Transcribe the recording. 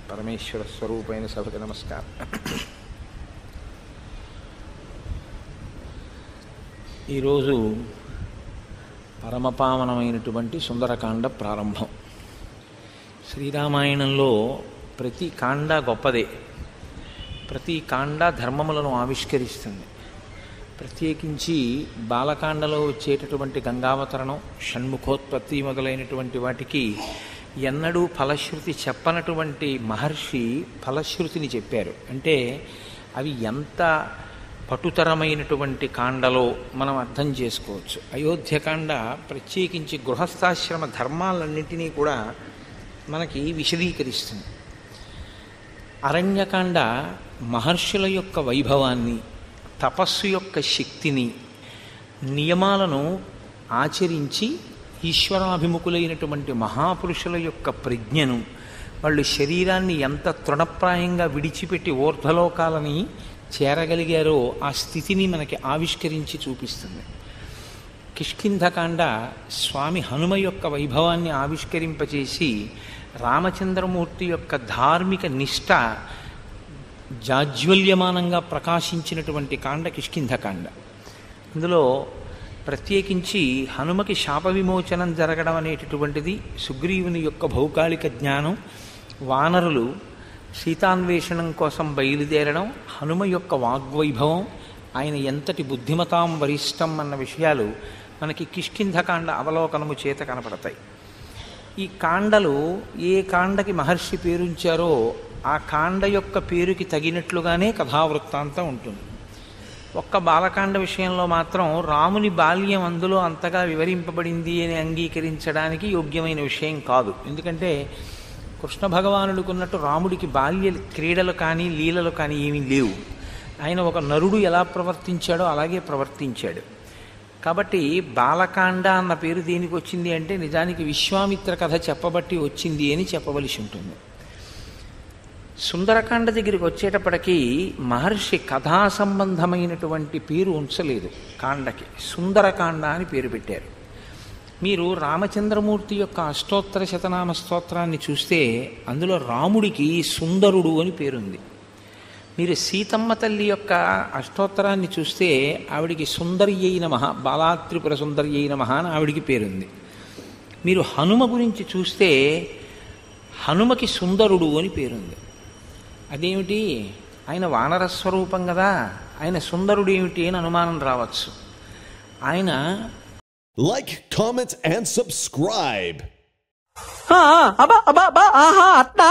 పరమేశ్వర స్వరూపైన సభకి నమస్కారం. ఈరోజు పరమపావనమైనటువంటి సుందరకాండ ప్రారంభం. శ్రీరామాయణంలో ప్రతి కాండ గొప్పదే, ప్రతి కాండ ధర్మములను ఆవిష్కరిస్తుంది. ప్రత్యేకించి బాలకాండలో వచ్చేటటువంటి గంగావతరణం, షణ్ముఖోత్పత్తి మొదలైనటువంటి వాటికి ఎన్నడూ ఫలశ్రుతి చెప్పనటువంటి మహర్షి ఫలశ్రుతిని చెప్పారు. అంటే అవి ఎంత పటుతరమైనటువంటి కాండలో మనం అర్థం చేసుకోవచ్చు. అయోధ్యకాండ ప్రత్యేకించి గృహస్థాశ్రమ ధర్మాలన్నింటినీ కూడా మనకి విశదీకరిస్తుంది. అరణ్యకాండ మహర్షుల యొక్క వైభవాన్ని, తపస్సు యొక్క శక్తిని, నియమాలను ఆచరించి ఈశ్వరాభిముఖులైనటువంటి మహాపురుషుల యొక్క ప్రజ్ఞను, వాళ్ళు శరీరాన్ని ఎంత తృణప్రాయంగా విడిచిపెట్టి ఊర్ధ్వలోకాలని చేరగలిగారో ఆ స్థితిని మనకి ఆవిష్కరించి చూపిస్తుంది. కిష్కింధకాండ స్వామి హనుమ యొక్క వైభవాన్ని ఆవిష్కరింపచేసి రామచంద్రమూర్తి యొక్క ధార్మిక నిష్ఠ జాజ్వల్యమానంగా ప్రకాశించినటువంటి కాండ కిష్కింధకాండ. అందులో ప్రత్యేకించి హనుమకి శాప విమోచనం జరగడం అనేటటువంటిది, సుగ్రీవుని యొక్క భౌకాళిక జ్ఞానం, వానరులు సీతాన్వేషణం కోసం బయలుదేరడం, హనుమ యొక్క వాగ్వైభవం, ఆయన ఎంతటి బుద్ధిమతాం వరిష్టం అన్న విషయాలు మనకి కిష్కింధకాండ అవలోకనము చేత కనపడతాయి. ఈ కాండలు ఏ కాండకి మహర్షి పేరుంచారో ఆ కాండ యొక్క పేరుకి తగినట్లుగానే కథావృత్తాంతం ఉంటుంది. ఒక్క బాలకాండ విషయంలో మాత్రం రాముని బాల్యం అందులో అంతగా వివరింపబడింది అని అంగీకరించడానికి యోగ్యమైన విషయం కాదు. ఎందుకంటే కృష్ణ భగవానుడికి ఉన్నట్టు రాముడికి బాల్య క్రీడలు కానీ లీలలు కానీ ఏమీ లేవు. ఆయన ఒక నరుడు ఎలా ప్రవర్తించాడో అలాగే ప్రవర్తించాడు. కాబట్టి బాలకాండ అన్న పేరు దేనికి వచ్చింది అంటే నిజానికి విశ్వామిత్ర కథ చెప్పబట్టి వచ్చింది అని చెప్పవలసి ఉంటుంది. సుందరకాండ దగ్గరికి వచ్చేటప్పటికీ మహర్షి కథా సంబంధమైనటువంటి పేరు ఉంచలేదు కాండకి, సుందరకాండ అని పేరు పెట్టారు. మీరు రామచంద్రమూర్తి యొక్క అష్టోత్తర శతనామ స్తోత్రాన్ని చూస్తే అందులో రాముడికి సుందరుడు అని పేరుంది. మీరు సీతమ్మ తల్లి యొక్క అష్టోత్తరాన్ని చూస్తే ఆవిడికి సుందర్యై నమః, బాలాత్రిపుర సుందర్యై నమః అని ఆవిడికి పేరుంది. మీరు హనుమ గురించి చూస్తే హనుమకి సుందరుడు అని పేరుంది. అదేమిటి, ఆయన వానరస్వరూపం కదా, ఆయన సుందరుడు ఏమిటి అని అనుమానం రావచ్చు. ఆయన Like, comment, and subscribe. అబ్బా అబ్బా అబ్బా ఆహా అట్నా